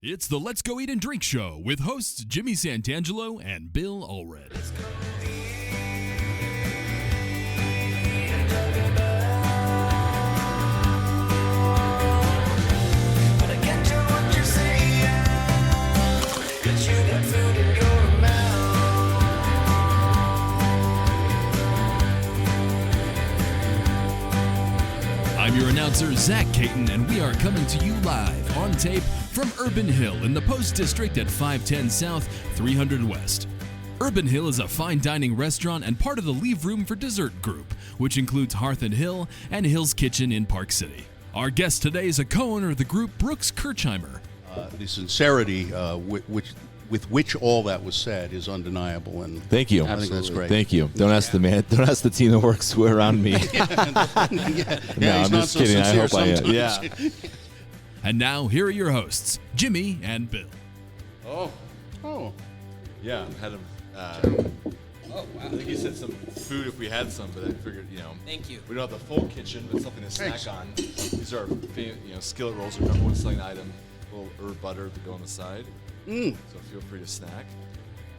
It's the Let's Go Eat and Drink Show with hosts Jimmy Santangelo and Bill Allred. I'm your announcer, Zach Caton, and we are coming to you live on tape from Urban Hill in the Post District at 510 South, 300 West. Urban Hill is a fine dining restaurant and part of the Leave Room for Dessert group, which includes Hearth and Hill and Hill's Kitchen in Park City. Our guest today is a co-owner of the group, Brooks Kirchheimer. The sincerity with which all that was said is undeniable, and thank you. I think that's great. Thank you. Don't ask the man. Don't ask the team that works around me. No, I'm just kidding. I hope I am. Yeah. And now here are your hosts, Jimmy and Bill. Oh. Yeah, had him. Wow. I think he said some food if we had some, but I figured, Thank you. we don't have the full kitchen, but something to snack on. These are, Skillet Rolls are number one selling item. A little herb butter to go on the side. So feel free to snack.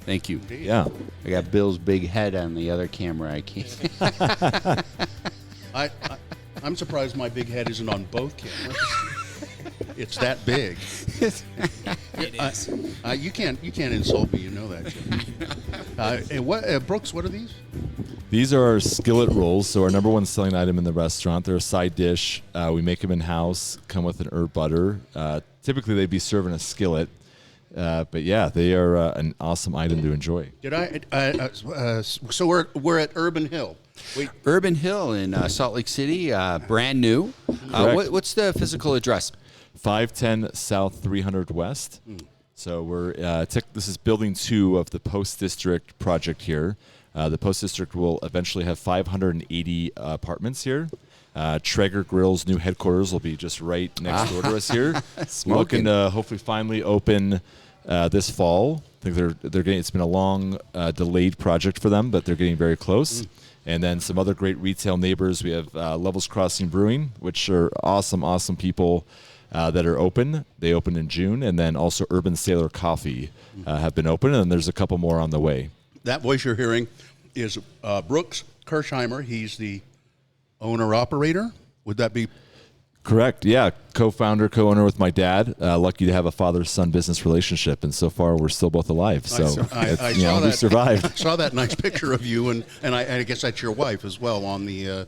Thank you. Yeah. I got Bill's big head on the other camera. I can't. I'm surprised my big head isn't on both cameras. It's that big. It is. You can't insult me. You know that, Jim. And Brooks? What are these? These are our Skillet Rolls, so our number one selling item in the restaurant. They're a side dish. We make them in-house, come with an herb butter. Typically, they'd be served in a skillet. But yeah, they are an awesome item to enjoy. So we're at Urban Hill. Urban Hill in Salt Lake City, brand new. What's the physical address? 510 South 300 West. So we're this is building 2 of the Post District project here. The Post District will eventually have 580 apartments here. Traeger Grill's new headquarters will be just right next door to us here. Looking to hopefully finally open this fall. I think they're getting. It's been a long delayed project for them, but they're getting very close. And then some other great retail neighbors. We have Levels Crossing Brewing, which are awesome people that are open. They opened in June, and then also Urban Sailor Coffee have been open, and there's a couple more on the way. That voice you're hearing is Brooks Kirchheimer. He's the owner-operator. Would that be correct? Yeah, co-founder, co-owner with my dad. Lucky to have a father-son business relationship, and so far we're still both alive. So I we survived. I saw that nice picture of you, and I guess that's your wife as well on your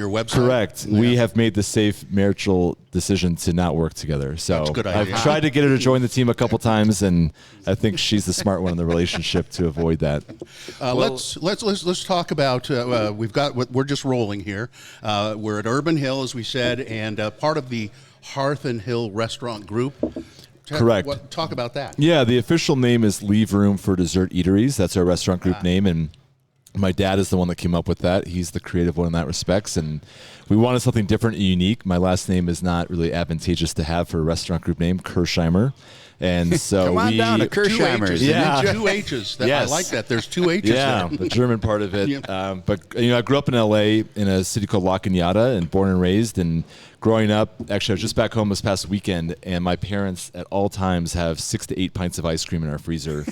website. Correct. Yeah. We have made the safe marital decision to not work together. So that's a good idea. I've tried to get her to join the team a couple times, and I think she's the smart one in the relationship to avoid that. Let's talk about. We're just rolling here. We're at Urban Hill, as we said, and part of the Hearth and Hill Restaurant Group. Correct. Talk about that. Yeah, the official name is Leave Room for Dessert Eateries. That's our restaurant group name, and my dad is the one that came up with that. He's the creative one in that respects, and we wanted something different and unique. My last name is not really advantageous to have for a restaurant group name, Kirchheimer. And so come on down to Kirchheimer's. Two H's. Yes. I like that. There's 2 H's. Yeah, there. the German part of it. Yeah. But I grew up in LA in a city called La Cañada, and born and raised. And growing up, actually, I was just back home this past weekend, and my parents at all times have 6 to 8 pints of ice cream in our freezer,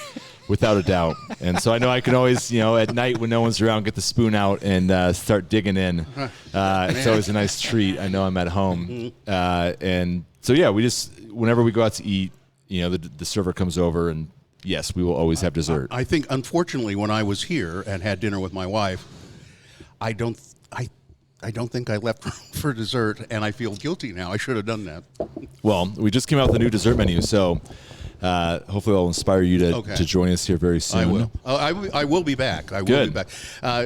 without a doubt. And so I know I can always, at night when no one's around, get the spoon out and start digging in. It's always a nice treat. I know I'm at home. And so, yeah, we just, whenever we go out to eat, the server comes over, and yes, we will always have dessert. I think, unfortunately, when I was here and had dinner with my wife, I don't think I left for dessert, and I feel guilty now. I should have done that. Well, we just came out with a new dessert menu, so hopefully I'll inspire you to join us here very soon. I will. I will be back. I will Good. be back.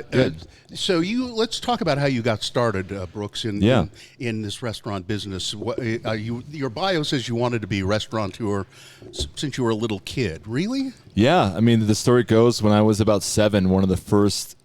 Good. So let's talk about how you got started, Brooks, in this restaurant business. Your bio says you wanted to be a restaurateur since you were a little kid. Really? Yeah. I mean, the story goes, when I was about 7, one of the first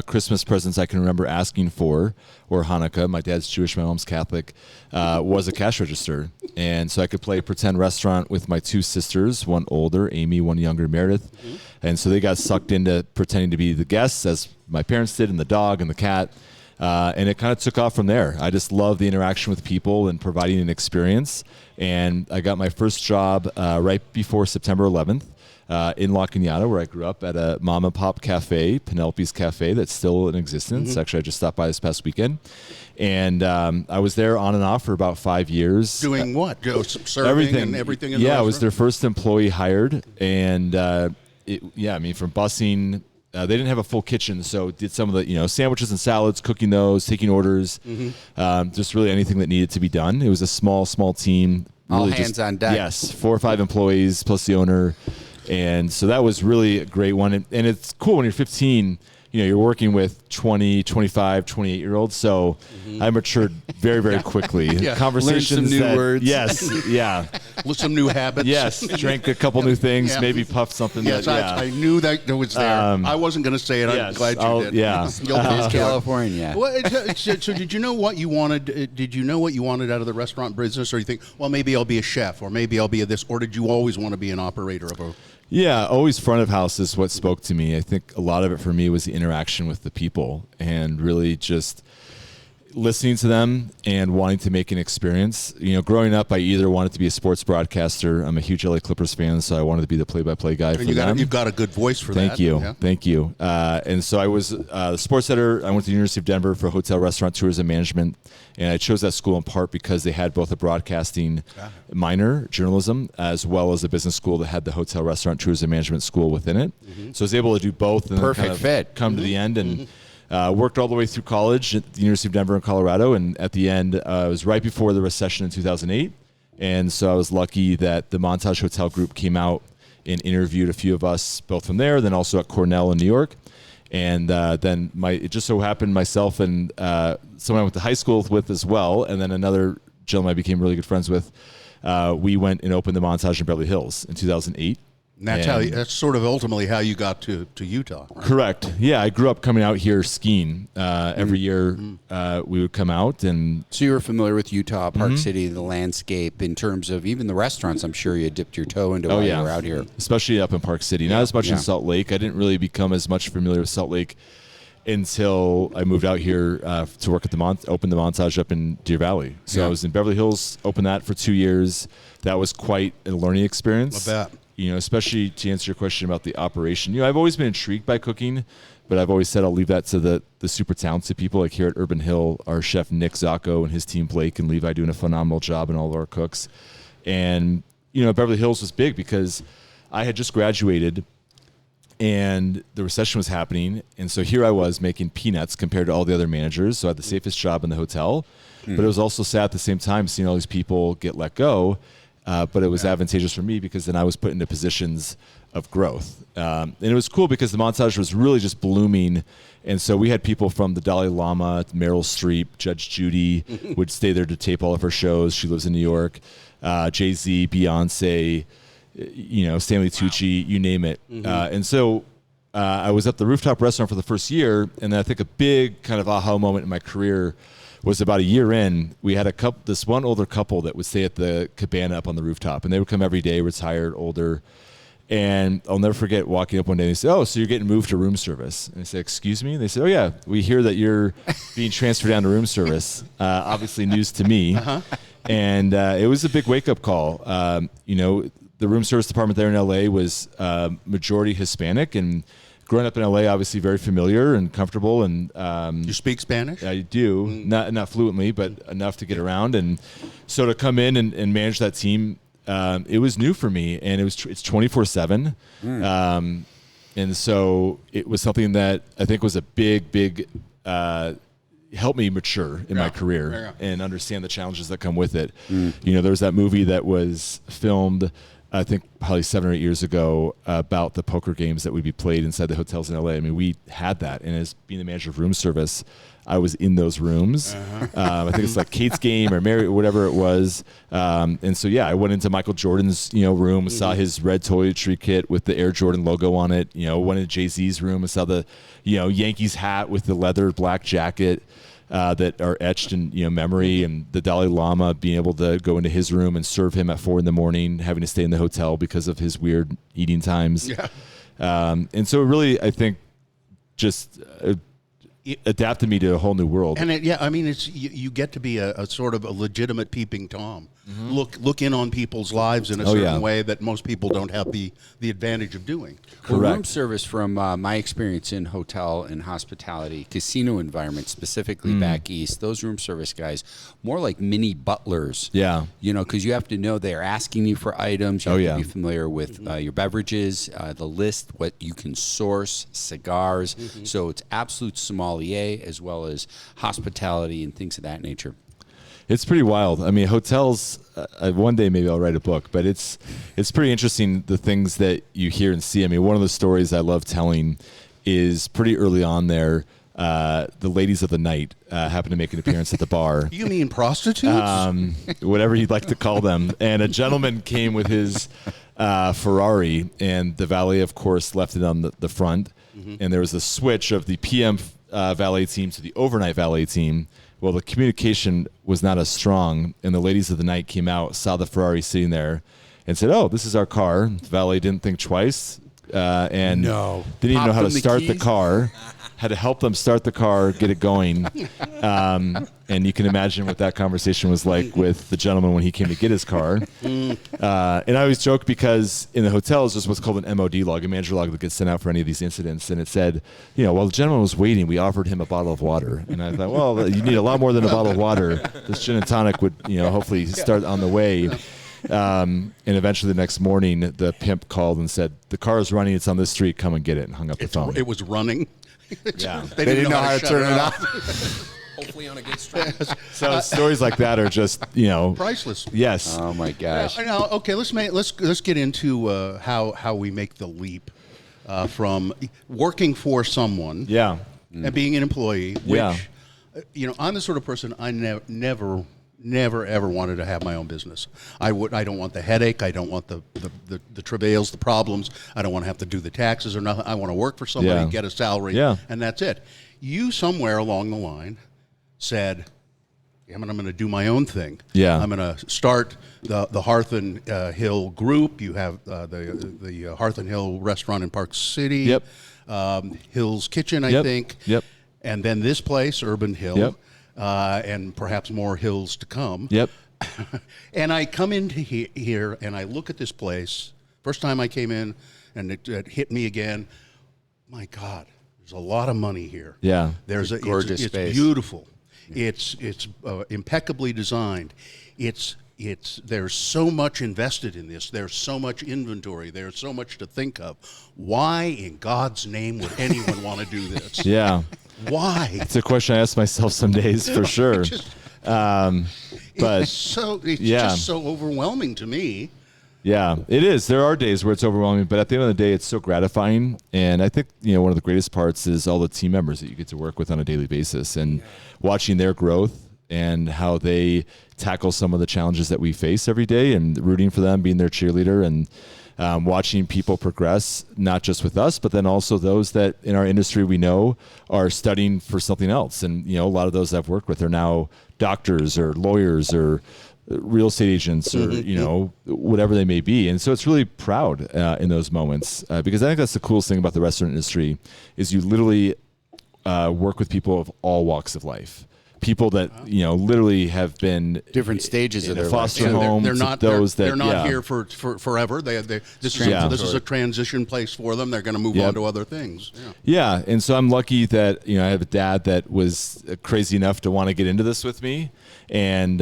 Christmas presents I can remember asking for, or Hanukkah, my dad's Jewish, my mom's Catholic, was a cash register. And so I could play pretend restaurant with my 2 sisters, one older, Amy, one younger, Meredith. Mm-hmm. And so they got sucked into pretending to be the guests, as my parents did, and the dog and the cat. And it kind of took off from there. I just love the interaction with people and providing an experience. And I got my first job right before September 11th in La Cañada, where I grew up, at a mom and pop cafe, Penelope's Cafe, that's still in existence. Actually, I just stopped by this past weekend. And I was there on and off for about 5 years. Doing what? Serving everything. and everything in the I restaurant? was their first employee hired. And from bussing. They didn't have a full kitchen, so did some of the sandwiches and salads, cooking those, taking orders, just really anything that needed to be done. It was a small team. All really hands on deck. Yes, 4 or 5 employees plus the owner, and so that was really a great one. And it's cool when you're 15. You're working with 20, 25, 28-year-olds, so I matured very, very quickly. Conversations, learned some new words. Yes, yeah. With some new habits. Yes, drank a couple new things, Yeah. maybe puffed something. Yes, I knew that it was there. I wasn't going to say it. I'm yes, glad you did. Yeah. You'll do it. California. Well, so did you know what you wanted? Did you know what you wanted out of the restaurant business, or you think, well, maybe I'll be a chef, or maybe I'll be a this, or did you always want to be an operator of a? Yeah, always front of house is what spoke to me. I think a lot of it for me was the interaction with the people and really just listening to them and wanting to make an experience. Growing up, I either wanted to be a sports broadcaster. I'm a huge LA Clippers fan, so I wanted to be the play-by-play guy for them. You've got a good voice for Thank that. you. Yeah. Thank you. And so I was the sports editor. I went to the University of Denver for hotel, restaurant, tourism management. And I chose that school in part because they had both a broadcasting minor, journalism, as well as a business school that had the hotel, restaurant, tourism management school within it. So I was able to do both. And Perfect kind of fit. Come to the end and worked all the way through college at the University of Denver in Colorado. And at the end, it was right before the recession in 2008. And so I was lucky that the Montage Hotel Group came out and interviewed a few of us, both from there, then also at Cornell in New York. And then it just so happened myself and someone I went to high school with as well, and then another gentleman I became really good friends with, we went and opened the Montage in Beverly Hills in 2008. And that's sort of ultimately how you got to Utah. Right? Correct. Yeah, I grew up coming out here skiing. Every year we would come out. And So you were familiar with Utah, Park City, the landscape, in terms of even the restaurants. I'm sure you dipped your toe into while you were out here. Especially up in Park City. Not as much in Salt Lake. I didn't really become as much familiar with Salt Lake until I moved out here to work at open the Montage up in Deer Valley. So I was in Beverly Hills, opened that for 2 years. That was quite a learning experience. I bet. Especially to answer your question about the operation. I've always been intrigued by cooking, but I've always said I'll leave that to the super talented people. Like here at Urban Hill, our chef Nick Zacco and his team Blake and Levi doing a phenomenal job, and all of our cooks. And Beverly Hills was big because I had just graduated and the recession was happening, and so here I was making peanuts compared to all the other managers. So I had the safest job in the hotel, but it was also sad at the same time seeing all these people get let go. But it was advantageous for me because then I was put into positions of growth. And it was cool because the Montage was really just blooming. And so we had people from the Dalai Lama, Meryl Streep, Judge Judy would stay there to tape all of her shows. She lives in New York. Jay-Z, Beyonce, Stanley Tucci, you name it. And so I was at the rooftop restaurant for the first year. And then I think a big kind of aha moment in my career was about a year in. We had this one older couple that would stay at the cabana up on the rooftop, and they would come every day, retired, older. And I'll never forget walking up one day and they said, "Oh, so you're getting moved to room service?" And I said, "Excuse me?" And they said, "Oh yeah, we hear that you're being transferred down to room service." Obviously news to me. And it was a big wake-up call. The room service department there in LA was majority Hispanic, and growing up in LA, obviously very familiar and comfortable. And you speak Spanish? I do, not fluently, but enough to get around. And so to come in and manage that team, it was new for me, and it's 24/7. And so it was something that I think was a big helped me mature in my career and understand the challenges that come with it. There was that movie that was filmed, I think probably 7 or 8 years ago, about the poker games that would be played inside the hotels in LA. I mean, we had that. And as being the manager of room service, I was in those rooms. I think it's like Kate's Game or Mary, whatever it was. And so, I went into Michael Jordan's, room, saw his red toiletry kit with the Air Jordan logo on it. Went into Jay-Z's room and saw the, Yankees hat with the leather black jacket. That are etched in memory, and the Dalai Lama being able to go into his room and serve him at 4 a.m, having to stay in the hotel because of his weird eating times. And so really, I think just adapted me to a whole new world. And it's you get to be a sort of a legitimate peeping Tom. Look in on people's lives in a certain way that most people don't have the advantage of doing. Well, room service, from my experience in hotel and hospitality, casino environment, specifically back east, those room service guys, more like mini butlers. Yeah. Because you have to know they're asking you for items. You have to be familiar with your beverages, the list, what you can source, cigars. So it's absolute sommelier as well as hospitality and things of that nature. It's pretty wild. I mean, hotels, one day maybe I'll write a book, but it's pretty interesting, the things that you hear and see. I mean, one of the stories I love telling is pretty early on there, the ladies of the night happened to make an appearance at the bar. You mean prostitutes? Whatever you'd like to call them. And a gentleman came with his Ferrari, and the valet, of course, left it on the front. And there was a switch of the PM valet team to the overnight valet team. Well, the communication was not as strong, and the ladies of the night came out, saw the Ferrari sitting there, and said, "Oh, this is our car." The valet didn't think twice, and didn't even know how to start the car. Had to help them start the car, get it going. And you can imagine what that conversation was like with the gentleman when he came to get his car. And I always joke, because in the hotels there's what's called an MOD log, a manager log, that gets sent out for any of these incidents. And it said, while the gentleman was waiting, we offered him a bottle of water. And I thought, well, you need a lot more than a bottle of water. This gin and tonic would, hopefully start on the way. And eventually the next morning, the pimp called and said, "The car is running. It's on this street. Come and get it," and hung up the phone. It was running. Yeah. They didn't know how to turn it off. Hopefully on a good string. So stories like that are just, priceless. Yes. Oh my gosh. Now, okay, let's get into how we make the leap from working for someone, and being an employee. Which, I'm the sort of person, I never ever wanted to have my own business. I don't want the headache. I don't want the travails, the problems. I don't want to have to do the taxes or nothing. I want to work for somebody, get a salary, and that's it. You, somewhere along the line, said, I'm going to do my own thing. I'm going to start the Hearth and Hill group. You have the Hearth and Hill restaurant in Park City. Hill's Kitchen, I think. And then this place, Urban Hill. And perhaps more hills to come. And I come into here and I look at this place. First time I came in, and it hit me again. My God, there's a lot of money here. There's a gorgeous space. It's beautiful. It's impeccably designed. There's so much invested in this. There's so much inventory. There's so much to think of. Why in God's name would anyone want to do this? Why? It's a question I ask myself some days, for sure. It's just so overwhelming to me. Yeah, it is. There are days where it's overwhelming, but at the end of the day, it's so gratifying. And I think, one of the greatest parts is all the team members that you get to work with on a daily basis, and watching their growth and how they tackle some of the challenges that we face every day, and rooting for them, being their cheerleader, and watching people progress, not just with us, but then also those that in our industry we know are studying for something else. And, a lot of those I've worked with are now doctors or lawyers or real estate agents or, whatever they may be. And so it's really proud in those moments, because I think that's the coolest thing about the restaurant industry is you literally work with people of all walks of life. People that literally have been different stages of their foster life. home. They're not here for forever. This is a transition place for them. They're going to move on to other things. And so I'm lucky that I have a dad that was crazy enough to want to get into this with me, and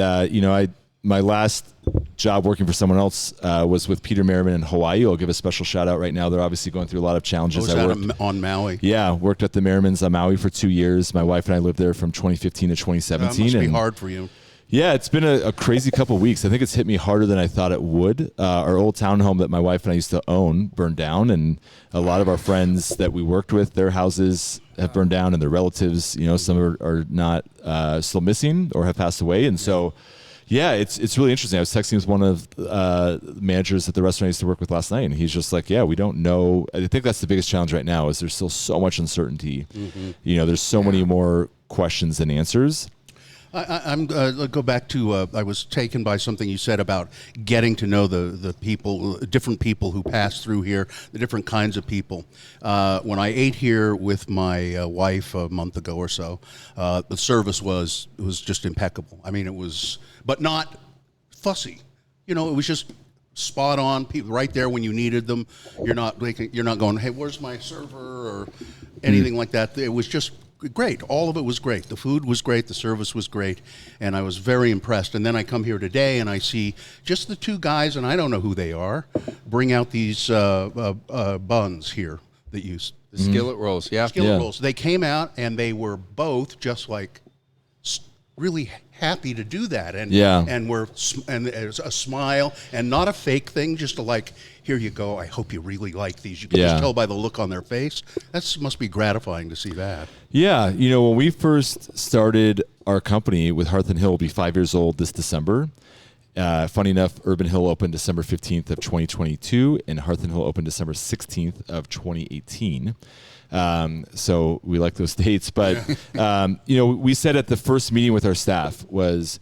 my last job working for someone else was with Peter Merriman in Hawaii. I'll give a special shout out right now. They're obviously going through a lot of challenges. I worked on Maui. Worked at the Merrimans on Maui for 2 years. My wife and I lived there from 2015 to 2017. Must be hard for you. Yeah, it's been a crazy couple of weeks. I think it's hit me harder than I thought it would. Our old townhome that my wife and I used to own burned down, and a lot of our friends that we worked with, their houses have burned down, and their relatives, some are not still missing or have passed away. And so, it's really interesting. I was texting with one of the managers at the restaurant I used to work with last night, and he's just like, we don't know. I think that's the biggest challenge right now is there's still so much uncertainty. There's so many more questions than answers. I'm go back to I was taken by something you said about getting to know the people, different people who pass through here, the different kinds of people. When I ate here with my wife a month ago or so, the service was just impeccable. I mean, it was, but not fussy. You know, it was just spot on. People right there when you needed them. You're not going, hey, where's my server or anything like that. It was just great. All of it was great. The food was great. The service was great. And I was very impressed. And then I come here today and I see just the two guys, and I don't know who they are, bring out these buns here that you... The Skillet Rolls, yeah. Skillet Rolls. They came out and they were both just like really happy to do that. And there's a smile and not a fake thing, just like, here you go. I hope you really like these. You can just tell by the look on their face. That must be gratifying to see that. Yeah. You know, when we first started our company with Hearth and Hill, will be 5 years old this December. Funny enough, Urban Hill opened December 15th of 2022 and Hearth and Hill opened December 16th of 2018. So we like those dates, but, you know, we said at the first meeting with our staff was,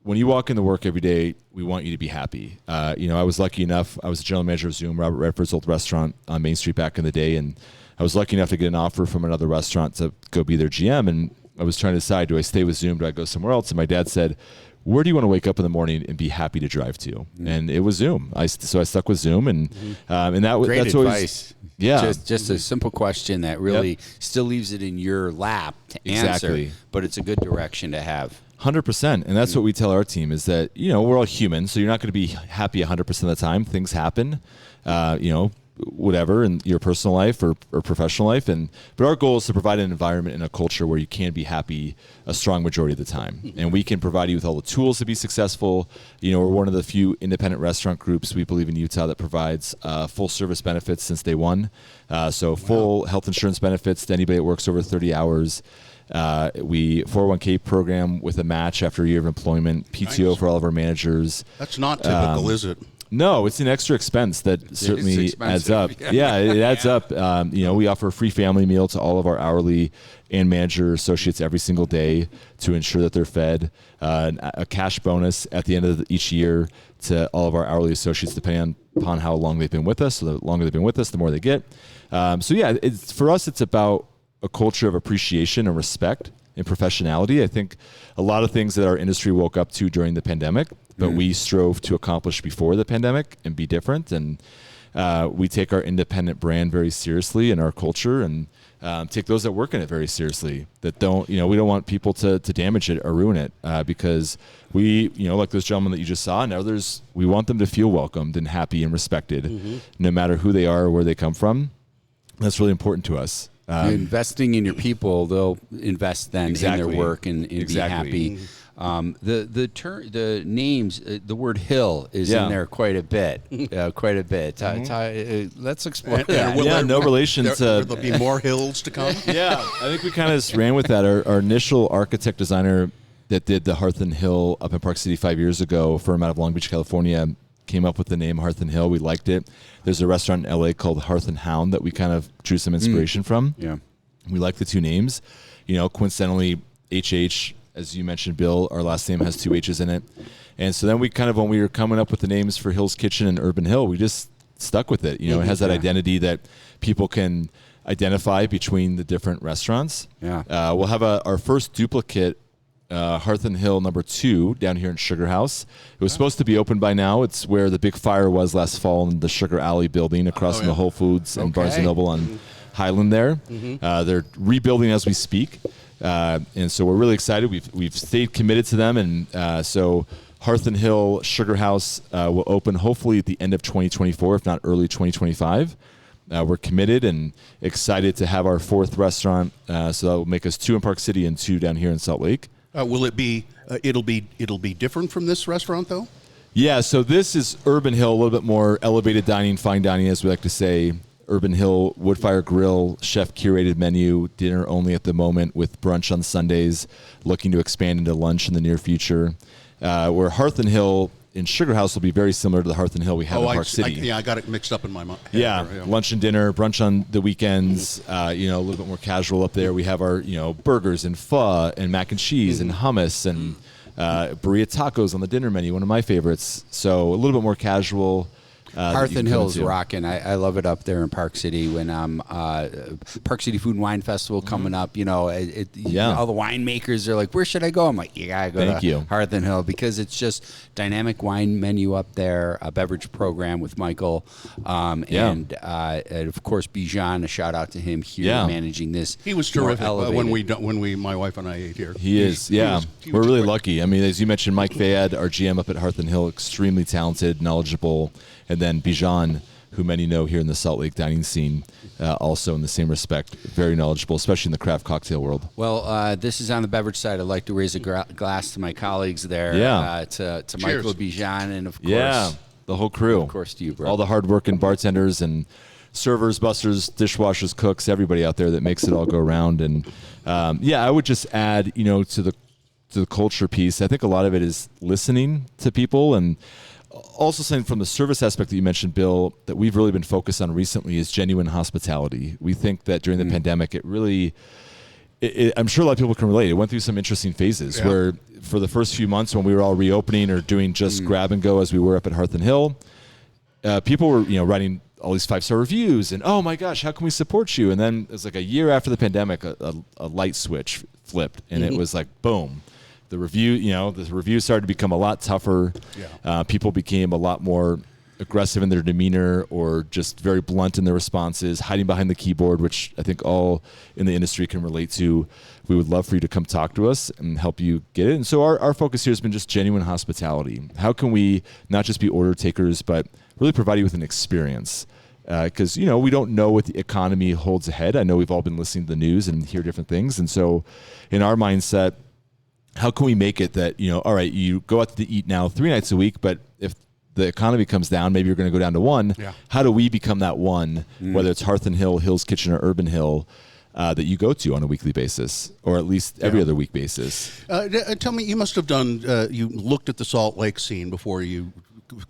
when you walk into work every day, we want you to be happy. You know, I was lucky enough. I was the general manager of Zoom, Robert Redford's old restaurant on Main Street back in the day. And I was lucky enough to get an offer from another restaurant to go be their GM. And I was trying to decide, do I stay with Zoom? Do I go somewhere else? And my dad said, where do you want to wake up in the morning and be happy to drive to? Mm-hmm. And it was Zoom. So I stuck with Zoom, and that was great that's advice. Always, just a simple question that really still leaves it in your lap to answer, but it's a good direction to have. 100%, and that's what we tell our team is that, you know, we're all human, so you're not going to be happy 100% of the time. Things happen, you know, whatever in your personal life or professional life, but our goal is to provide an environment and a culture where you can be happy a strong majority of the time, and we can provide you with all the tools to be successful. You know, we're one of the few independent restaurant groups we believe in Utah that provides full service benefits since day one. So full health insurance benefits to anybody that works over 30 hours. We 401k program with a match after a year of employment, PTO for all of our managers. That's not typical, is it? No, it's an extra expense that certainly adds up. Yeah, it adds up. You know, we offer a free family meal to all of our hourly and manager associates every single day to ensure that they're fed. A cash bonus at the end of each year to all of our hourly associates, depending upon how long they've been with us. So the longer they've been with us, the more they get. So yeah, for us, it's about a culture of appreciation and respect and professionality. I think a lot of things that our industry woke up to during the pandemic, but we strove to accomplish before the pandemic and be different. And we take our independent brand very seriously and our culture, and take those that work in it very seriously. That don't, you know, we don't want people to damage it or ruin it, because we, you know, like those gentlemen that you just saw and others, we want them to feel welcomed and happy and respected, no matter who they are or where they come from. That's really important to us. Investing in your people, they'll invest then in their work and be happy. The names, the word hill is in there quite a bit. Let's explore that. No relation to. There'll be more hills to come. Yeah, I think we kind of ran with that. Our initial architect designer that did the Hearth and Hill up in Park City 5 years ago, a firm out of Long Beach, California, came up with the name Hearth and Hill. We liked it. There's a restaurant in LA called Hearth and Hound that we kind of drew some inspiration from. Yeah. We like the two names. You know, coincidentally, HH, as you mentioned, Bill, our last name has two H's in it. And so then we kind of, when we were coming up with the names for Hill's Kitchen and Urban Hill, we just stuck with it. You know, it has that identity that people can identify between the different restaurants. Yeah. We'll have our first duplicate, Hearth and Hill #2 down here in Sugar House. It was supposed to be open by now. It's where the big fire was last fall in the Sugar Alley building across from the Whole Foods and Barnes & Noble on Highland there. They're rebuilding as we speak. And so we're really excited. We've stayed committed to them. And so Hearth and Hill Sugar House will open hopefully at the end of 2024, if not early 2025. We're committed and excited to have our fourth restaurant. So that will make us 2 in Park City and 2 down here in Salt Lake. Will it be? It'll be different from this restaurant, though. Yeah. So this is Urban Hill, a little bit more elevated dining, fine dining, as we like to say. Urban Hill Woodfire Grill, chef curated menu, dinner only at the moment with brunch on Sundays. Looking to expand into lunch in the near future. Where Hearth and Hill in Sugar House will be very similar to the Hearth and Hill we have in Park City. I got it mixed up in my mind. Yeah, lunch and dinner, brunch on the weekends. A little bit more casual up there. We have our burgers and pho and mac and cheese and hummus and burrito tacos on the dinner menu. One of my favorites. So a little bit more casual. Hearth and Hill's rocking. I love it up there in Park City when Park City Food and Wine Festival coming up. All the winemakers are like, where should I go? I'm like, you gotta go to Hearth and Hill because it's just dynamic wine menu up there, a beverage program with Michael, and of course Bijan. A shout out to him here managing this. He was terrific when my wife and I ate here. He is. We're really lucky. I mean, as you mentioned, Mike Fayad, our GM up at Hearth and Hill, extremely talented, knowledgeable. And then Bijan, who many know here in the Salt Lake dining scene, also in the same respect, very knowledgeable, especially in the craft cocktail world. Well, this is on the beverage side. I'd like to raise a glass to my colleagues there, to Michael, Bijan, and of course, the whole crew. Of course, to you, bro. All the hard-working bartenders and servers, busters, dishwashers, cooks, everybody out there that makes it all go around. And I would just add, to the culture piece. I think a lot of it is listening to people and. Also saying from the service aspect that you mentioned, Bill, that we've really been focused on recently is genuine hospitality. We think that during the pandemic, it really, I'm sure a lot of people can relate. It went through some interesting phases where for the first few months when we were all reopening or doing just grab and go as we were up at Hearth and Hill, people were, writing all these 5-star reviews and, oh my gosh, how can we support you? And then it was like a year after the pandemic, a light switch flipped and it was like, boom. The reviews started to become a lot tougher. People became a lot more aggressive in their demeanor or just very blunt in their responses, hiding behind the keyboard, which I think all in the industry can relate to. We would love for you to come talk to us and help you get it. And so our focus here has been just genuine hospitality. How can we not just be order takers, but really provide you with an experience? Because, we don't know what the economy holds ahead. I know we've all been listening to the news and hear different things. And so in our mindset, how can we make it that, all right, you go out to eat now 3 nights a week, but if the economy comes down, maybe you're going to go down to 1. How do we become that one, whether it's Hearth and Hill, Hill's Kitchen, or Urban Hill, that you go to on a weekly basis, or at least every other week basis? Tell me, you must have done, you looked at the Salt Lake scene before you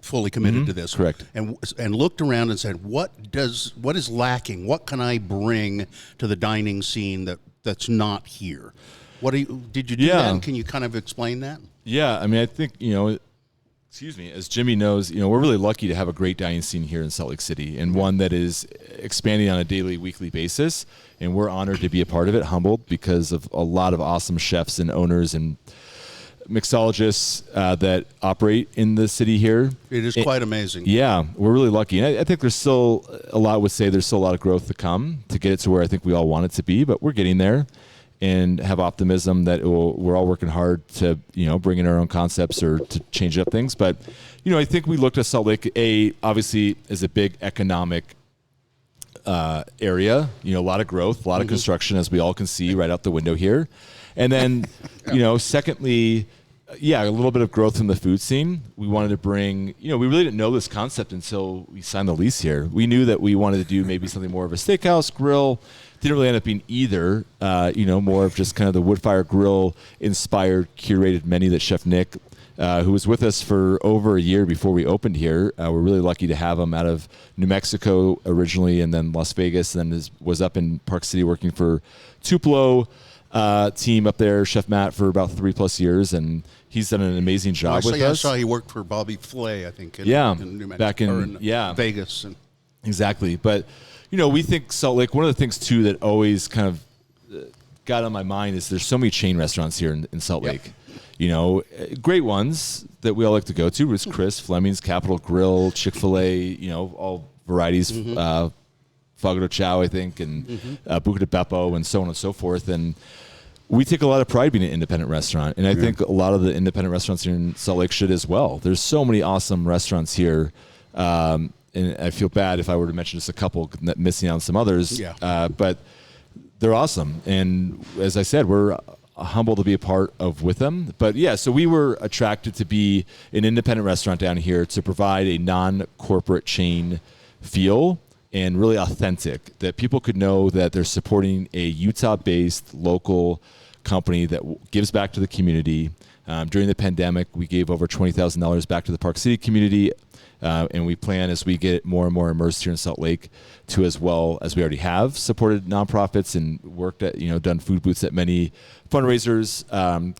fully committed to this. Correct. And looked around and said, what is lacking? What can I bring to the dining scene that's not here? Did you do that? And can you kind of explain that? Yeah, I mean, I think, as Jimmy knows, we're really lucky to have a great dining scene here in Salt Lake City and one that is expanding on a daily, weekly basis. And we're honored to be a part of it, humbled because of a lot of awesome chefs and owners and mixologists that operate in the city here. It is quite amazing. Yeah, we're really lucky. And I think there's still a lot of growth to come to get it to where I think we all want it to be, but we're getting there. And have optimism that we're all working hard to, bring in our own concepts or to change up things. But, I think we looked at Salt Lake, obviously as a big economic area, a lot of growth, a lot of construction, as we all can see right out the window here. And then, secondly, a little bit of growth in the food scene. We wanted to bring, we really didn't know this concept until we signed the lease here. We knew that we wanted to do maybe something more of a steakhouse, grill. Didn't really end up being either, more of just kind of the wood-fire grill inspired curated menu that Chef Nick, who was with us for over a year before we opened here. We're really lucky to have him out of New Mexico originally and then Las Vegas, and then was up in Park City working for Tupelo team up there, Chef Matt, for about 3+ years, and he's done an amazing job with us. I saw he worked for Bobby Flay, I think, in New Mexico, back in Vegas. Exactly, but we think Salt Lake, one of the things too that always kind of got on my mind is there's so many chain restaurants here in Salt Lake. Great ones that we all like to go to. It's Chris, Fleming's, Capitol Grill, Chick-fil-A, all varieties, Fogo de Chao, I think, and Buca de Beppo, and so on and so forth. And we take a lot of pride being an independent restaurant, and I think a lot of the independent restaurants here in Salt Lake should as well. There's so many awesome restaurants here. And I feel bad if I were to mention just a couple, missing out on some others. But they're awesome. And as I said, we're humbled to be a part of with them. But so we were attracted to be an independent restaurant down here to provide a non-corporate chain feel and really authentic, that people could know that they're supporting a Utah-based local company that gives back to the community, During the pandemic, we gave over $20,000 back to the Park City community, and we plan, as we get more and more immersed here in Salt Lake, to, as well as we already have, supported nonprofits and worked at, done food booths at many fundraisers,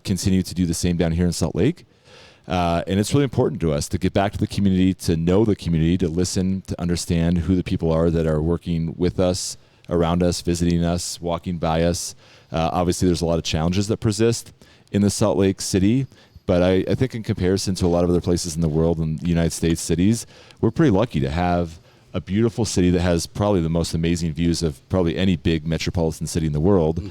continue to do the same down here in Salt Lake. And it's really important to us to get back to the community, to know the community, to listen, to understand who the people are that are working with us, around us, visiting us, walking by us. Obviously, there's a lot of challenges that persist in the Salt Lake City, but I think in comparison to a lot of other places in the world and the United States cities, we're pretty lucky to have a beautiful city that has probably the most amazing views of probably any big metropolitan city in the world.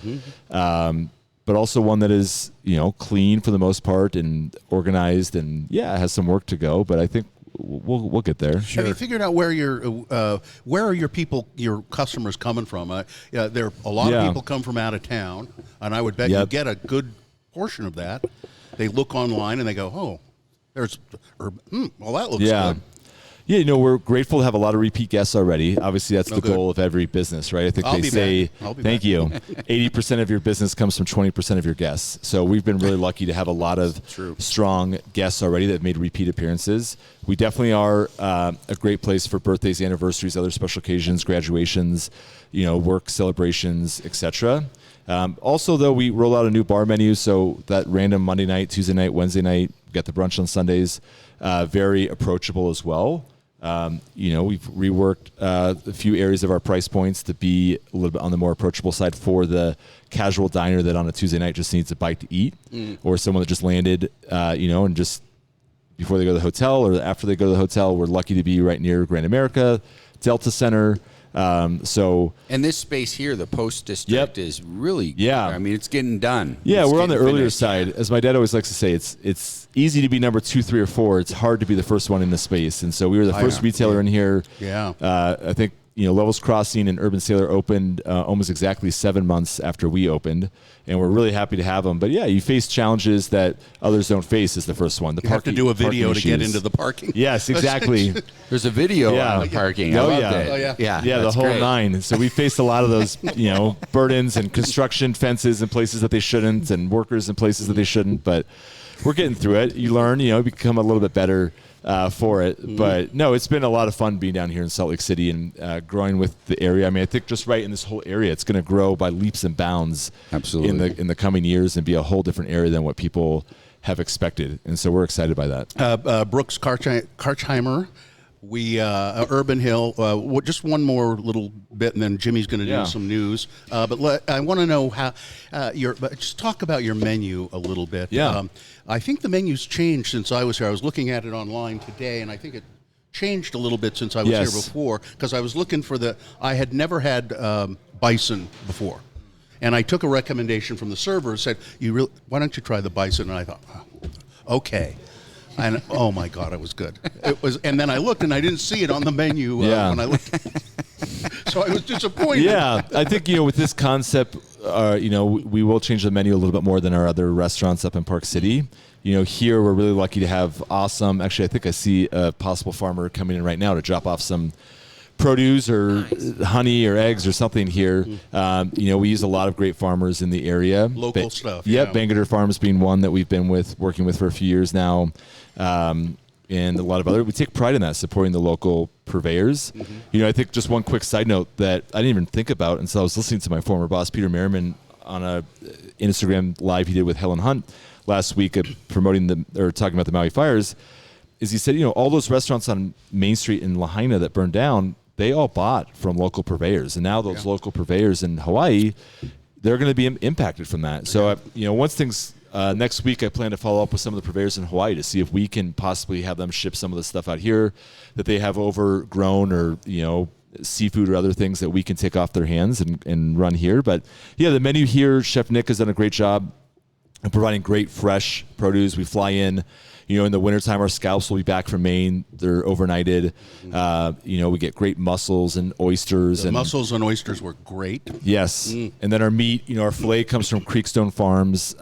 But also one that is, clean for the most part and organized, and has some work to go. But I think we'll get there. Sure. Have you figured out where are your people, your customers coming from? There a lot of people come from out of town, and I would bet you get a good portion of that. They look online and they go, "Oh, there's well, that looks good." Yeah, we're grateful to have a lot of repeat guests already. Obviously, that's the goal of every business, right? I think they say, thank you, 80% of your business comes from 20% of your guests. So we've been really lucky to have a lot of strong guests already that have made repeat appearances. We definitely are a great place for birthdays, anniversaries, other special occasions, graduations, work celebrations, etc. Also, though, we roll out a new bar menu, so that random Monday night, Tuesday night, Wednesday night, get the brunch on Sundays, very approachable as well. We've reworked a few areas of our price points to be a little bit on the more approachable side for the casual diner that on a Tuesday night just needs a bite to eat, or someone that just landed, and just before they go to the hotel or after they go to the hotel. We're lucky to be right near Grand America, Delta Center. And this space here, the Post District, is really good. I mean, it's getting done. Yeah, we're on the earlier side. As my dad always likes to say, it's easy to be number 2, 3, or 4. It's hard to be the first one in the space. And so we were the first retailer in here. I think Levels Crossing and Urban Sailor opened almost exactly 7 months after we opened, and we're really happy to have them. But you face challenges that others don't face as the first one. You have to do a video to get into the parking. Yes, exactly. There's a video on the parking. I loved it. The whole great. 9. So we faced a lot of those, burdens and construction fences in places that they shouldn't, and workers in places that they shouldn't. But we're getting through it. You learn, become a little bit better for it. But no, it's been a lot of fun being down here in Salt Lake City and growing with the area. I mean, I think just right in this whole area, it's going to grow by leaps and bounds. Absolutely. In the coming years, and be a whole different area than what people have expected. And so we're excited by that. Brooks Kirchheimer, Urban Hill. Just one more little bit, and then Jimmy's going to do some news. But I want to know how just talk about your menu a little bit. I think the menu's changed since I was here. I was looking at it online today, and I think it changed a little bit since I was here before, because I was looking for I had never had bison before. And I took a recommendation from the server and said, why don't you try the bison? And I thought, okay. And oh my God, it was good. It was, and then I looked and I didn't see it on the menu when I looked. So I was disappointed. Yeah, I think with this concept, we will change the menu a little bit more than our other restaurants up in Park City. Here we're really lucky to have awesome. Actually, I think I see a possible farmer coming in right now to drop off some produce or honey or eggs or something here. We use a lot of great farmers in the area. Local stuff. Yeah, Bangor Farms being one that we've been working with for a few years now. And a lot of other. We take pride in that, supporting the local purveyors. I think just one quick side note that I didn't even think about until I was listening to my former boss, Peter Merriman, on a Instagram live he did with Helen Hunt last week, talking about the Maui fires. Is he said, all those restaurants on Main Street in Lahaina that burned down, they all bought from local purveyors. And now those local purveyors in Hawaii, they're going to be impacted from that. So, once things, next week I plan to follow up with some of the purveyors in Hawaii to see if we can possibly have them ship some of the stuff out here that they have overgrown, or, seafood or other things that we can take off their hands and run here. But the menu here, Chef Nick has done a great job of providing great fresh produce. We fly in. In the wintertime, our scallops will be back from Maine. They're overnighted. We get great mussels and oysters. The mussels and oysters were great. Yes. And then our meat, our filet comes from Creekstone Farms,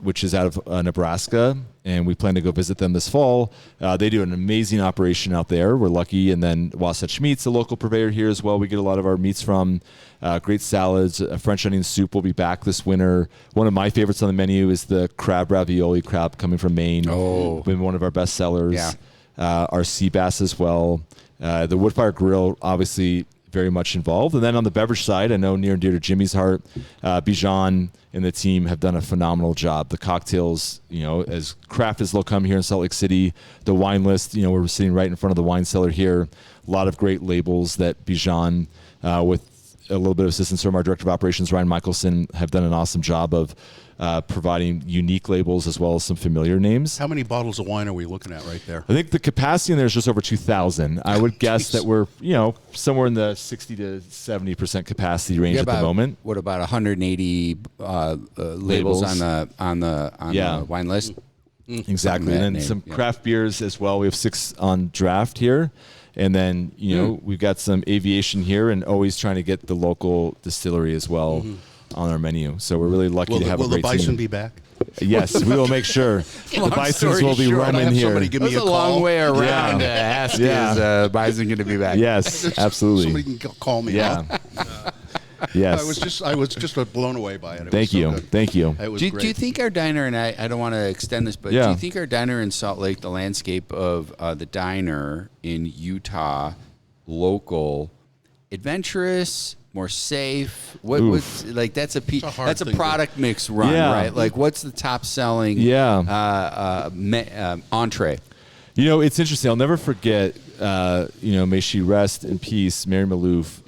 which is out of Nebraska. and we plan to go visit them this fall. They do an amazing operation out there. We're lucky. And then Wasatch Meats, a local purveyor here as well. We get a lot of our meats from. Great salads. French onion soup will be back this winter. One of my favorites on the menu is the crab ravioli crab coming from Maine. Oh. Been one of our best sellers. Yeah. Our sea bass as well. The Woodfire Grill, obviously, very much involved. And then on the beverage side, I know near and dear to Jimmy's heart, Bijan and the team have done a phenomenal job. The cocktails, as craft as they'll come here in Salt Lake City. The wine list, we're sitting right in front of the wine cellar here. A lot of great labels that Bijan, with a little bit of assistance from our director of operations, Ryan Michelson, have done an awesome job of providing unique labels as well as some familiar names. How many bottles of wine are we looking at right there? I think the capacity in there is just over 2,000. I would guess that we're, somewhere in the 60 to 70% capacity range at the moment. What about 180 labels on the wine list? Exactly. And then some craft beers as well. We have 6 on draft here. And then, we've got some Aviation here and always trying to get the local distillery as well on our menu. So we're really lucky to have a great team. Will the bison be back? Yes, we will make sure. The bisons will be roaming here. Somebody give me a call. Long way around to ask is bison going to be back? Yes, absolutely. Somebody can call me. Yeah. Yes. I was just blown away by it. Thank you. Thank you. It was Do great. you think our diner, and I don't want to extend this, but do you think our diner in Salt Lake, the landscape of the diner in Utah, local, adventurous, more safe? What's like that's a product mix run, right? Like what's the top selling entree? It's interesting. I'll never forget, may she rest in peace, Mary Malouf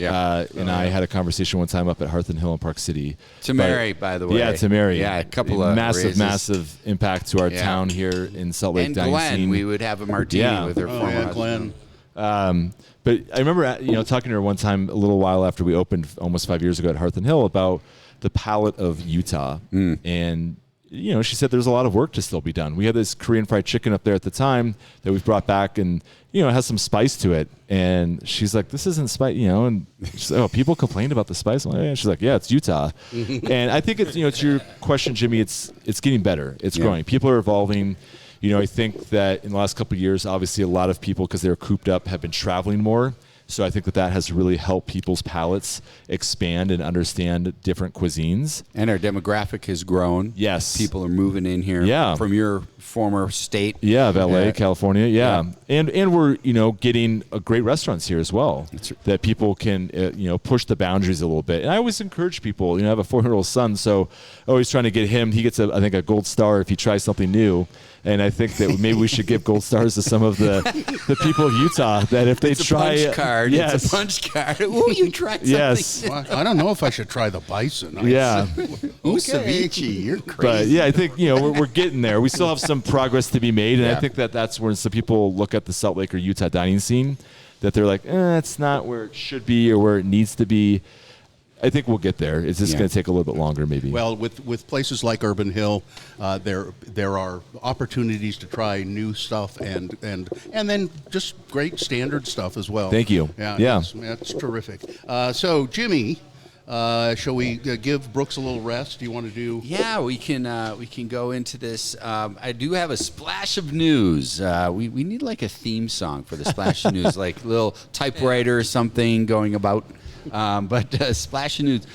and I had a conversation one time up at Hearth and Hill in Park City. To Mary, by the way. Yeah, to Mary. Yeah, a couple of massive impact to our town here in Salt Lake. And dining Glenn, scene. we would have a martini with her former husband. Glenn. But I remember, talking to her one time a little while after we opened almost 5 years ago at Hearth and Hill about the palate of Utah. And, she said there's a lot of work to still be done. We had this Korean fried chicken up there at the time that we've brought back and, it has some spice to it. And she's like, this isn't spice, and she's like, people complained about the spice. And she's like, yeah, it's Utah. And I think it's, to your question, Jimmy, it's getting better. It's growing. People are evolving. I think that in the last couple of years, obviously a lot of people, because they're cooped up, have been traveling more. So I think that has really helped people's palates expand and understand different cuisines. And our demographic has grown. Yes. People are moving in here from your former state. Yeah, of LA, California. Yeah. And we're, getting great restaurants here as well that people can, push the boundaries a little bit. And I always encourage people, I have a 4-year-old son, so always trying to get him, he gets I think a gold star if he tries something new. And I think that maybe we should give gold stars to some of the people of Utah that if they try a punch card. Yes. It's a punch card. Ooh, you tried something. Yes. Well, I don't know if I should try the bison. Yeah. Ooh, ceviche. You're crazy. But yeah, I think, we're getting there. We still have some progress to be made. And I think that's where some people look at the Salt Lake or Utah dining scene that they're like, it's not where it should be or where it needs to be. I think we'll get there. It's just going to take a little bit longer, maybe. Well, with places like Urban Hill, there are opportunities to try new stuff and then just great standard stuff as well. Thank you. Yeah. It's terrific. So, Jimmy, shall we give Brooks a little rest? Do you want to do? Yeah, we can go into this. I do have a splash of news. We need like a theme song for the splash of news, like a little typewriter or something going about. But splash of news.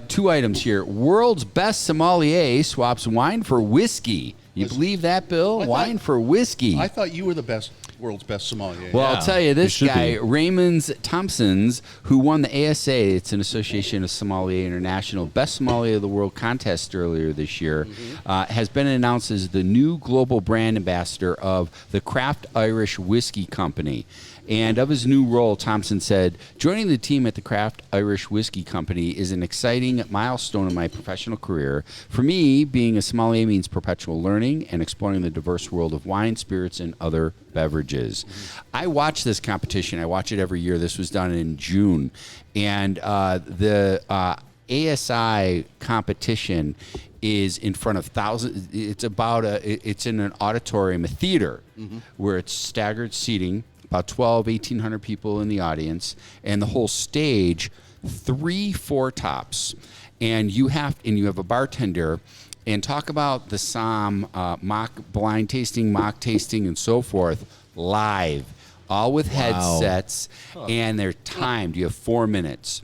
2 items here. World's best sommelier swaps wine for whiskey. You believe that, Bill? Wine for whiskey. I thought you were the world's best sommelier. Well, I'll tell you, this guy, Raymond Thompson's, who won the ASA, it's an Association of Sommelier International, Best Sommelier of the World contest earlier this year, has been announced as the new global brand ambassador of the Craft Irish Whiskey Company. And of his new role, Thompson said, joining the team at the Craft Irish Whiskey Company is an exciting milestone in my professional career. For me, being a sommelier means perpetual learning and exploring the diverse world of wine, spirits, and other beverages. I watch this competition. I watch it every year. This was done in June. And the ASI competition is in front of thousands. It's in an auditorium, a theater, where it's staggered seating, about 1,800 people in the audience, and the whole stage, 3 4-tops, and you have a bartender, and talk about the Somm blind tasting, mock tasting, and so forth live, all with headsets, and they're timed. You have 4 minutes.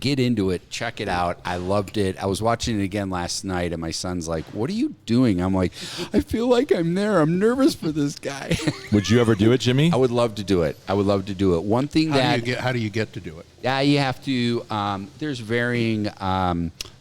Get into it. Check it out. I loved it. I was watching it again last night, and my son's like, "What are you doing?" I'm like, "I feel like I'm there. I'm nervous for this guy." Would you ever do it, Jimmy? I would love to do it. One thing how do you get to do it? Yeah, you have to. There's varying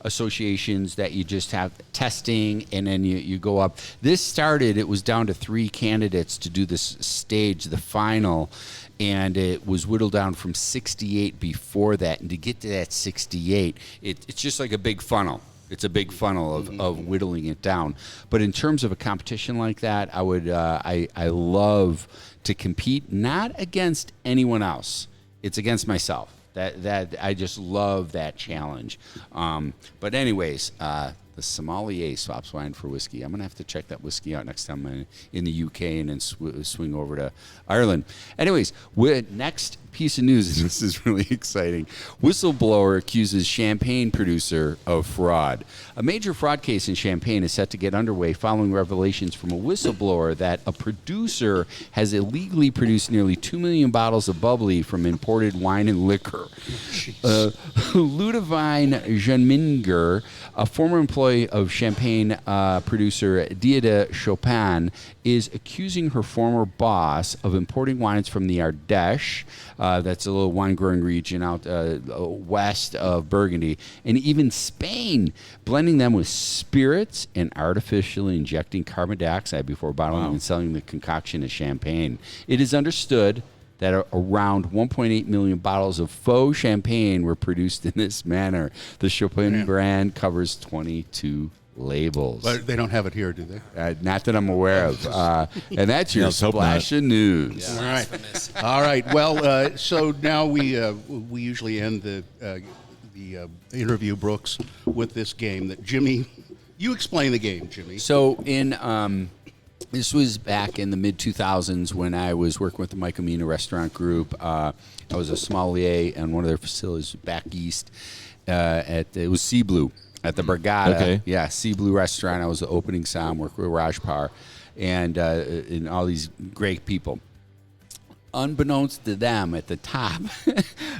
associations that you just have testing, and then you go up. This started. It was down to 3 candidates to do this stage, the final. And it was whittled down from 68 before that. And to get to that 68, it's just like a big funnel. It's a big funnel of whittling it down. But in terms of a competition like that, I would I love to compete, not against anyone else. It's against myself. That I just love that challenge. But anyways, the sommelier swaps wine for whiskey. I'm going to have to check that whiskey out next time I'm in the UK and then swing over to Ireland. Anyways, next piece of news, and this is really exciting. Whistleblower accuses champagne producer of fraud. A major fraud case in Champagne is set to get underway following revelations from a whistleblower that a producer has illegally produced nearly 2 million bottles of bubbly from imported wine and liquor. Ludovine Janminger, a former employee of Champagne producer Diede Chopin, is accusing her former boss of importing wines from the Ardèche, that's a little wine-growing region out west of Burgundy, and even Spain, blending them with spirits and artificially injecting carbon dioxide before bottling and selling the concoction as champagne. It is understood that around 1.8 million bottles of faux champagne were produced in this manner. The Chopin brand covers 22 labels. But they don't have it here, do they? Not that I'm aware of. And that's your splash of news. Yeah. All right. All right. Well, so now we usually end the interview, Brooks, with this game that Jimmy. You explain the game, Jimmy. So this was back in the mid-2000s when I was working with the Michael Mina Restaurant Group. I was a sommelier in one of their facilities back east. It was Sea Blue at the Borgata. Okay. Yeah, Sea Blue Restaurant. I was the opening som, worked with Rajpar, and all these great people. Unbeknownst to them at the top,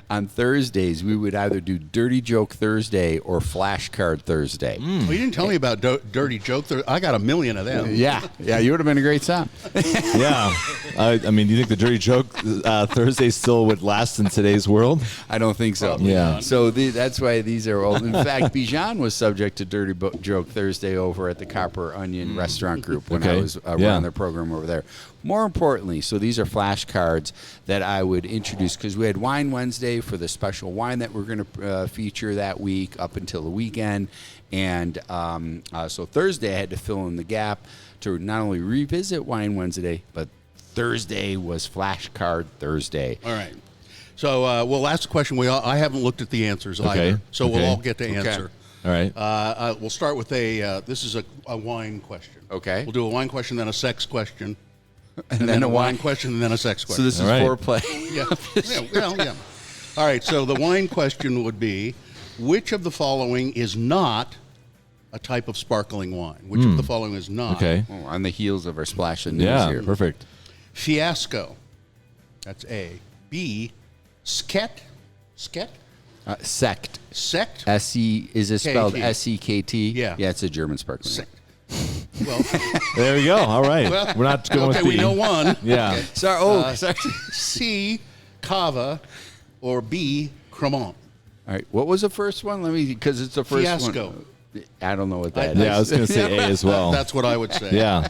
on Thursdays, we would either do Dirty Joke Thursday or Flashcard Thursday. Well, you didn't tell me about Dirty Joke Thursday. I got a million of them. Yeah, you would have been a great song. Yeah. I mean, do you think the Dirty Joke Thursday still would last in today's world? I don't think so. Yeah. So that's why these are old. In fact, Bijan was subject to Dirty Joke Thursday over at the Copper Onion Restaurant Group when I was running their program over there. More importantly, so these are flashcards that I would introduce because we had Wine Wednesday for the special wine that we're going to feature that week up until the weekend. And so Thursday I had to fill in the gap to not only revisit Wine Wednesday, but Thursday was Flashcard Thursday. All right. So we'll ask the question. I haven't looked at the answers either, so we'll all get to answer. All right. We'll start with this is a wine question. Okay. We'll do a wine question, then a sex question. And then a wine question, and then a sex question. So this is foreplay. Yeah. All right, so the wine question would be, which of the following is not a type of sparkling wine? Which of the following is not? Okay. Oh, on the heels of our splash of news here. Perfect. Fiasco. That's A. B. Sket. Sekt? Sekt. S-E, is it spelled S-E-K-T? Yeah. Yeah, it's a German sparkling wine. Well, there we go. All right. We're not going with B. we know one. Yeah. Okay. Sorry. C. Cava, or B. Cremant. All right. What was the first one? Because it's the first Fiasco. one. I don't know what that is. Yeah, I was going to say A as well. That's what I would say. Yeah.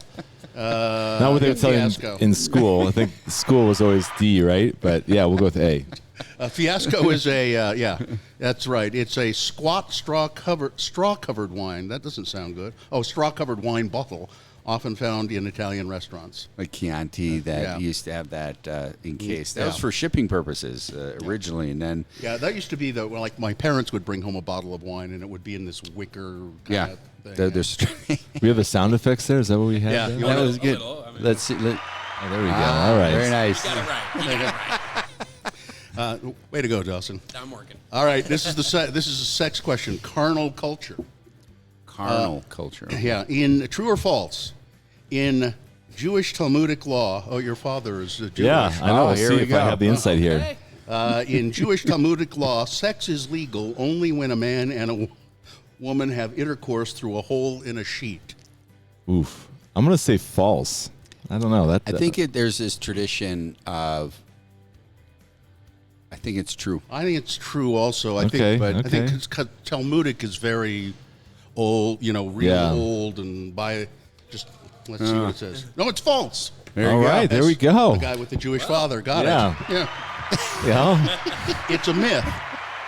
Not what they would tell you in school. I think school was always D, right? But yeah, we'll go with A. Fiasco is that's right. It's a squat straw-covered wine. That doesn't sound good. Oh, straw-covered wine bottle, often found in Italian restaurants. Like Chianti, that used to have that in case. That was for shipping purposes originally, and then... Yeah, that used to be like my parents would bring home a bottle of wine, and it would be in this wicker kind of thing. We have the sound effects there? Is that what we had? Yeah. There? That was good. Let's see. Oh, there we go. All right. Very nice. You got it right. Way to go, Dawson. I'm working. All right, this is a sex question. Carnal culture. Carnal culture. Yeah. In true or false, in Jewish Talmudic law. Oh, your father is Jewish. Yeah, I know. Here See we if go. I have the insight here. In Jewish Talmudic law, sex is legal only when a man and a woman have intercourse through a hole in a sheet. Oof. I'm going to say false. I don't know. I think there's this tradition of. I think it's true. I think it's true also. I Okay, think, but okay. I think it's 'cause Talmudic is very old, real old, and let's see what it says. No, it's false. There All you go. right, there we The go. guy with the Jewish father got Yeah. it. Yeah. Yeah. It's a myth.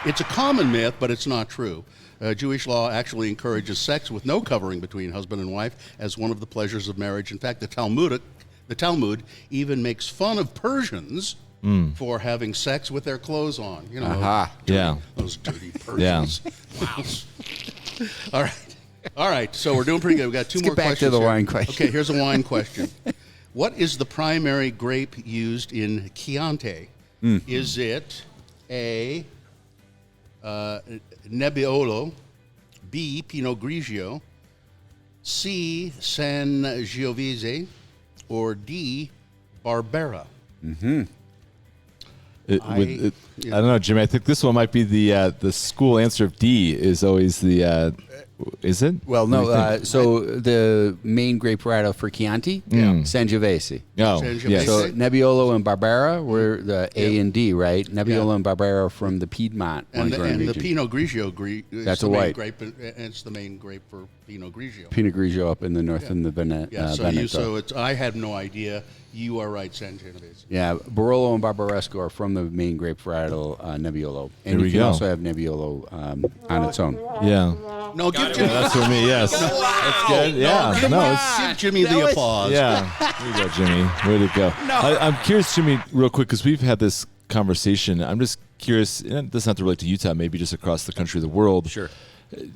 It's a common myth, but it's not true. Jewish law actually encourages sex with no covering between husband and wife as one of the pleasures of marriage. In fact, the Talmud even makes fun of Persians for having sex with their clothes on. Aha. Those dirty Persians. Wow. All right. So we're doing pretty good. We got two more get back questions. to the here. wine question. Okay, here's a wine question. What is the primary grape used in Chianti? Is it A, Nebbiolo, B, Pinot Grigio, C, Sangiovese, or D, Barbera? I don't know, Jimmy. I think this one might be the school answer of D is always the. Is it? Well, What do you no. think? So the main grape varietal for Chianti, Sangiovese. Oh, Sangiovese. yes. So Nebbiolo and Barbera were the A and D, right? Nebbiolo and Barbera from the Piedmont And the region. Pinot Grigio is That's the a main white. grape, and it's the main grape for Pinot Grigio. Pinot Grigio up in the north in the Veneto. I had no idea. You are right, Sangiovese. Yeah, Barolo and Barbaresco are from the main grape varietal Nebbiolo. And There we you can go. also have Nebbiolo on its own. Yeah. No, give Jimmy. That's for me. Yes. That's good. Yeah. No, it's. Give Jimmy the applause. Yeah. There you go, Jimmy. Way to go. I'm curious, Jimmy, real quick, because we've had this conversation. I'm just curious, and it doesn't have to relate to Utah, maybe just across the country, the world. Sure.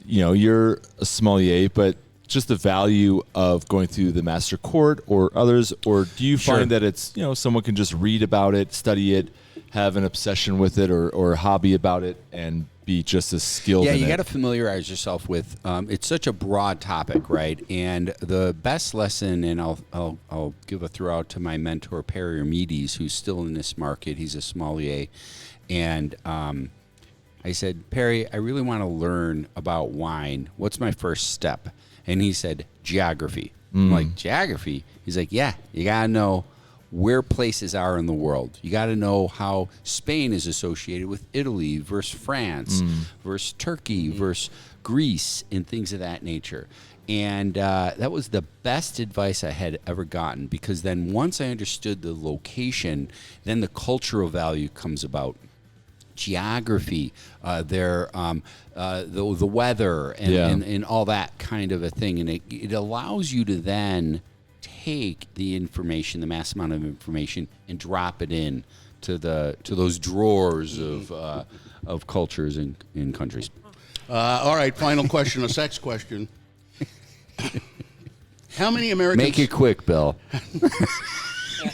You're a sommelier, but just the value of going through the master court or others, or do you find that it's, someone can just read about it, study it, have an obsession with it or a hobby about it and be just as skilled in it? Yeah, you got to familiarize yourself with. It's such a broad topic, right? And the best lesson, and I'll give a throw out to my mentor Perry Armides, who's still in this market. He's a sommelier, and I said, Perry, I really want to learn about wine. What's my first step? And he said, geography. I'm like, geography? He's like, yeah, you got to know where places are in the world. You got to know how Spain is associated with Italy versus France versus Turkey versus Greece and things of that nature. And that was the best advice I had ever gotten, because then once I understood the location, then the cultural value comes about. Geography, the weather, and all that kind of a thing, and it allows you to then take the information, the mass amount of information, and drop it in to those drawers of cultures and countries. All right, final question, a sex question. How many Americans? Make it quick, Bill.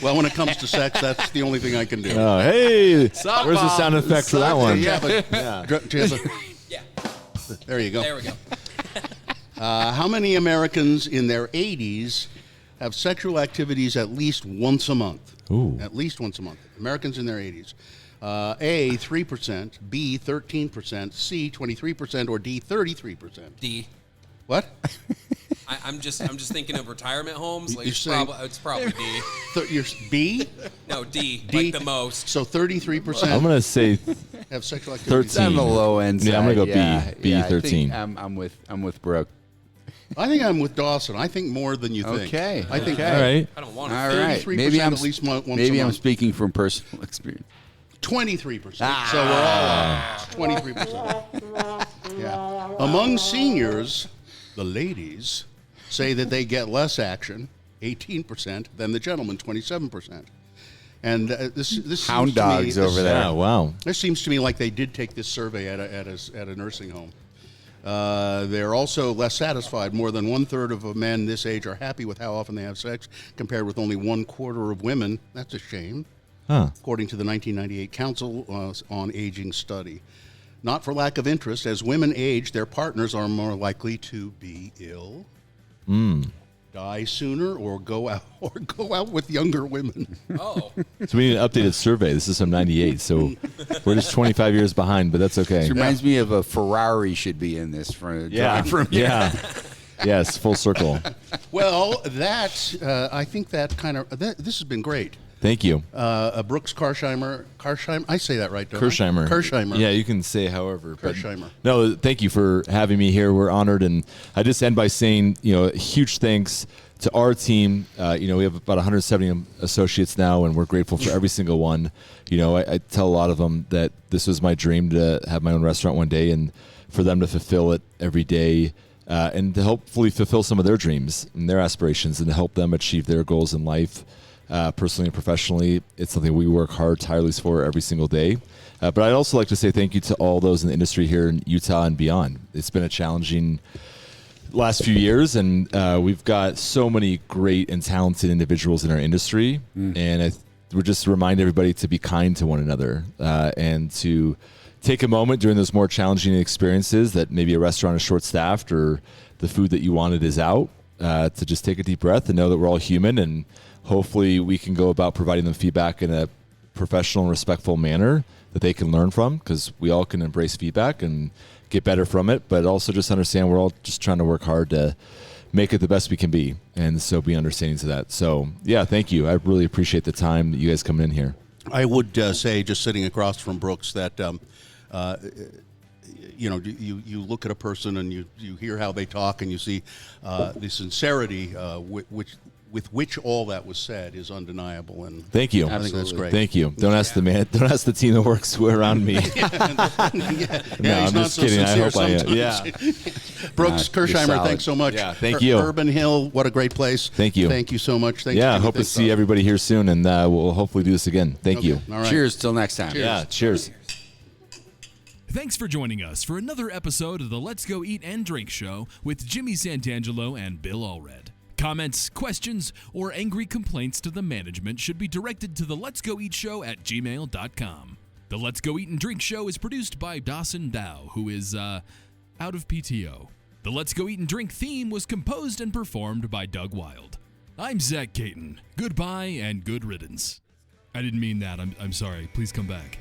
Well, when it comes to sex, that's the only thing I can do. Oh, hey. Where's the sound effect for that one? Yeah, but yeah. There you go. There we go. How many Americans in their 80s have sexual activities at least once a month? Ooh. At least once a month. Americans in their 80s. A, 3%, B, 13%, C, 23%, or D, 33%. D. What? I'm just thinking of retirement homes. Like You're saying- it's probably D. You're B? No, D. D. Like the most. So 33% I'm going to say have sexual activities. 13. On the low end side. Yeah, I'm gonna go B. B, I 13. think I'm with Brooke. I think I'm with Dawson. I think more than you think. Okay. I think All right. I don't want to. All right. 33% Maybe I'm at least once a maybe I'm month. speaking from personal experience. 23%. So we're all 23%. Yeah. Among seniors, the ladies say that they get less action, 18%, than the gentlemen, 27%. And this Hound seems to me, dogs over there. Yeah, wow. This seems to me like they did take this survey at a nursing home. They're also less satisfied. More than 1/3 of men this age are happy with how often they have sex, compared with only 1/4 of women. That's a shame, Huh. according to the 1998 Council on Aging study. not for lack of interest. As women age, their partners are more likely to be ill, die sooner, or go out with younger women. Oh, So we need an updated survey. This is from '98, so we're just 25 years behind, but that's okay. This reminds me of a Ferrari should be in this from Yeah. Yes, full circle. Well, I think that kind of this has been great. Thank you. Brooks Kirchheimer, I say that right, don't I? Kirchheimer. Yeah, you can say however. Kirchheimer. No, thank you for having me here. We're honored, and I just end by saying, huge thanks to our team. We have about 170 associates now, and we're grateful for every single one. I tell a lot of them that this was my dream to have my own restaurant one day, and for them to fulfill it every day. And to hopefully fulfill some of their dreams and their aspirations, and to help them achieve their goals in life, personally and professionally. It's something we work hard, tirelessly for every single day. But I'd also like to say thank you to all those in the industry here in Utah and beyond. It's been a challenging last few years, and we've got so many great and talented individuals in our industry. And we just remind everybody to be kind to one another and to take a moment during those more challenging experiences that maybe a restaurant is short-staffed or the food that you wanted is out, to just take a deep breath and know that we're all human, and hopefully we can go about providing them feedback in a professional and respectful manner that they can learn from, because we all can embrace feedback and get better from it, but also just understand we're all just trying to work hard to make it the best we can be, and so be understanding to that. So, yeah, thank you. I really appreciate the time that you guys coming in here. I would say, just sitting across from Brooks, that you look at a person and you hear how they talk, and you see the sincerity with which all that was said is undeniable. And thank you. I think that's great. Thank you. Don't ask the man. Don't ask the team that works around me. I'm just kidding. I hope I am. Yeah. Brooks Kirchheimer, thanks so much. Yeah, thank you. Urban Hill, what a great place. Thank you. Thank you so much. Thanks. Yeah, I hope to see everybody here soon, and we'll hopefully do this again. Thank you. All right. Cheers till next time. Cheers. Yeah, cheers. Thanks for joining us for another episode of the Let's Go Eat and Drink Show with Jimmy Santangelo and Bill Allred. Comments, questions, or angry complaints to the management should be directed to the Let's Go Eat Show at gmail.com. The Let's Go Eat and Drink Show is produced by Dawson Dow, who is, out of PTO. The Let's Go Eat and Drink theme was composed and performed by Doug Wild. I'm Zach Caton. Goodbye and good riddance. I didn't mean that. I'm sorry. Please come back.